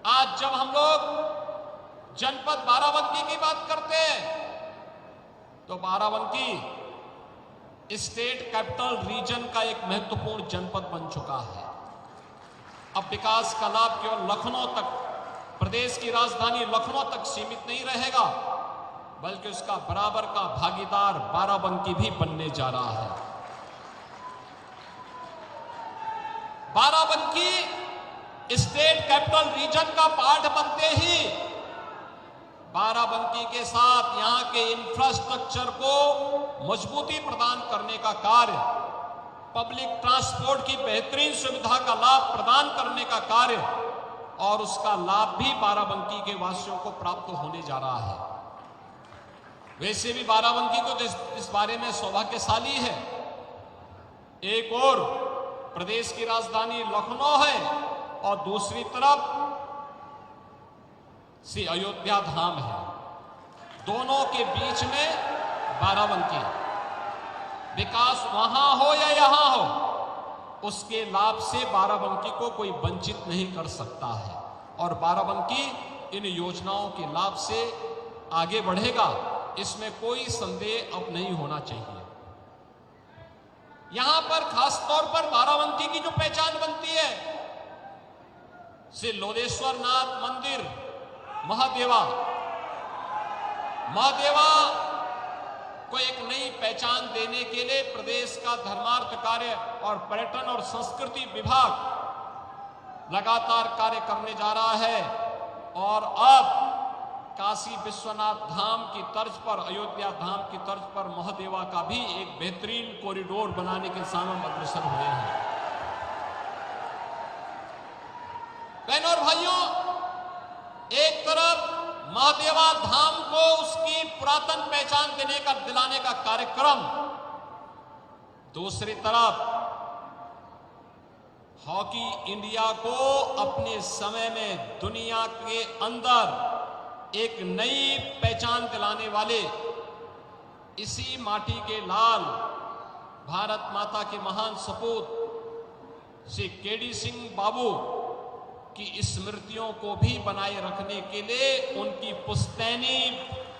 आज जब हम लोग जनपद बाराबंकी की बात करते हैं तो बाराबंकी स्टेट कैपिटल रीजन का एक महत्वपूर्ण जनपद बन चुका है। अब विकास का लाभ केवल लखनऊ तक, प्रदेश की राजधानी लखनऊ तक सीमित नहीं रहेगा, बल्कि उसका बराबर का भागीदार बाराबंकी भी बनने जा रहा है। बाराबंकी स्टेट कैपिटल रीजन का पार्ट बनते ही बाराबंकी के साथ यहां के इंफ्रास्ट्रक्चर को मजबूती प्रदान करने का कार्य, पब्लिक ट्रांसपोर्ट की बेहतरीन सुविधा का लाभ प्रदान करने का कार्य और उसका लाभ भी बाराबंकी के वासियों को प्राप्त होने जा रहा है। वैसे भी बाराबंकी को इस बारे में सौभाग्यशाली है। एक और प्रदेश की राजधानी लखनऊ है और दूसरी तरफ से अयोध्या धाम है। दोनों के बीच में बाराबंकी, विकास वहां हो या यहां हो, उसके लाभ से बाराबंकी को कोई वंचित नहीं कर सकता है और बाराबंकी इन योजनाओं के लाभ से आगे बढ़ेगा, इसमें कोई संदेह अब नहीं होना चाहिए। यहां पर खासतौर पर बाराबंकी की जो पहचान बनती है, श्री लोदेश्वर नाथ मंदिर महादेवा को एक नई पहचान देने के लिए प्रदेश का धर्मार्थ कार्य और पर्यटन और संस्कृति विभाग लगातार कार्य करने जा रहा है और अब काशी विश्वनाथ धाम की तर्ज पर, अयोध्या धाम की तर्ज पर महादेवा का भी एक बेहतरीन कॉरिडोर बनाने के सामने हम अग्रसर हुए हैं। बहनों और भाइयों, एक तरफ महादेवा धाम को उसकी पुरातन पहचान दिलाने का कार्यक्रम, दूसरी तरफ हॉकी इंडिया को अपने समय में दुनिया के अंदर एक नई पहचान दिलाने वाले, इसी माटी के लाल भारत माता के महान सपूत श्री केडी सिंह बाबू की स्मृतियों को भी बनाए रखने के लिए उनकी पुश्तैनी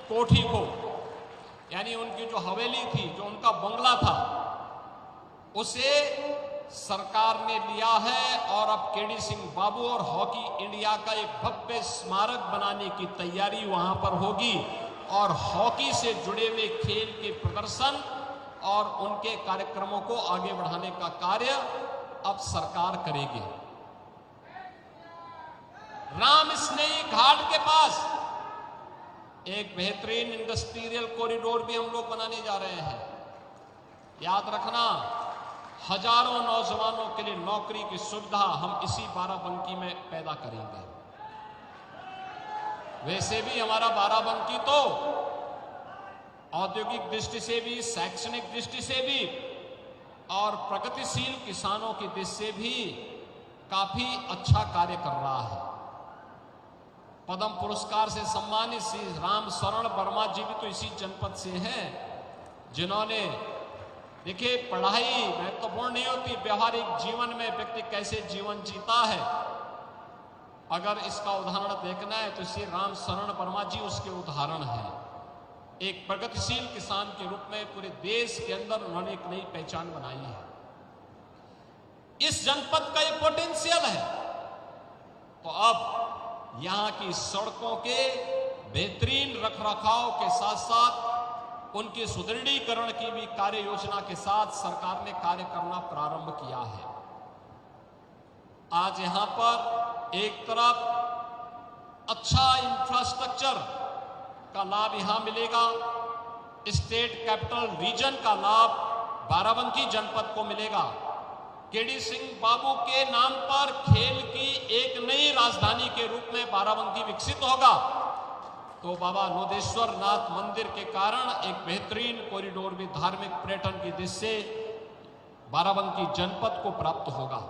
कोठी को, यानी उनकी जो हवेली थी, जो उनका बंगला था, उसे सरकार ने लिया है और अब केडी सिंह बाबू और हॉकी इंडिया का एक भव्य स्मारक बनाने की तैयारी वहां पर होगी और हॉकी से जुड़े हुए खेल के प्रदर्शन और उनके कार्यक्रमों को आगे बढ़ाने का कार्य अब सरकार करेगी। राम स्नेही घाट के पास एक बेहतरीन इंडस्ट्रियल कॉरिडोर भी हम लोग बनाने जा रहे हैं। याद रखना, हजारों नौजवानों के लिए नौकरी की सुविधा हम इसी बाराबंकी में पैदा करेंगे। वैसे भी हमारा बाराबंकी तो औद्योगिक दृष्टि से भी, शैक्षणिक दृष्टि से भी और प्रगतिशील किसानों की दृष्टि से भी काफी अच्छा कार्य कर रहा है। पद्म पुरस्कार से सम्मानित श्री राम शरण वर्मा जी भी तो इसी जनपद से हैं, जिन्होंने, देखिए, पढ़ाई महत्वपूर्ण नहीं होती, व्यवहारिक जीवन में व्यक्ति कैसे जीवन जीता है, अगर इसका उदाहरण देखना है तो श्री राम शरण वर्मा जी उसके उदाहरण हैं। एक प्रगतिशील किसान के रूप में पूरे देश के अंदर उन्होंने एक नई पहचान बनाई है। इस जनपद का एक पोटेंशियल है, तो अब यहां की सड़कों के बेहतरीन रखरखाव के साथ साथ उनके सुदृढ़ीकरण की भी कार्य योजना के साथ सरकार ने कार्य करना प्रारंभ किया है। आज यहां पर एक तरफ अच्छा इंफ्रास्ट्रक्चर का लाभ यहां मिलेगा, स्टेट कैपिटल रीजन का लाभ बाराबंकी जनपद को मिलेगा। केडी सिंह बाबू के नाम पर खेल की एक नई राजधानी के रूप में बाराबंकी विकसित होगा, तो बाबा लोदेश्वर नाथ मंदिर के कारण एक बेहतरीन कॉरिडोर भी धार्मिक पर्यटन की दृष्टि से बाराबंकी जनपद को प्राप्त होगा।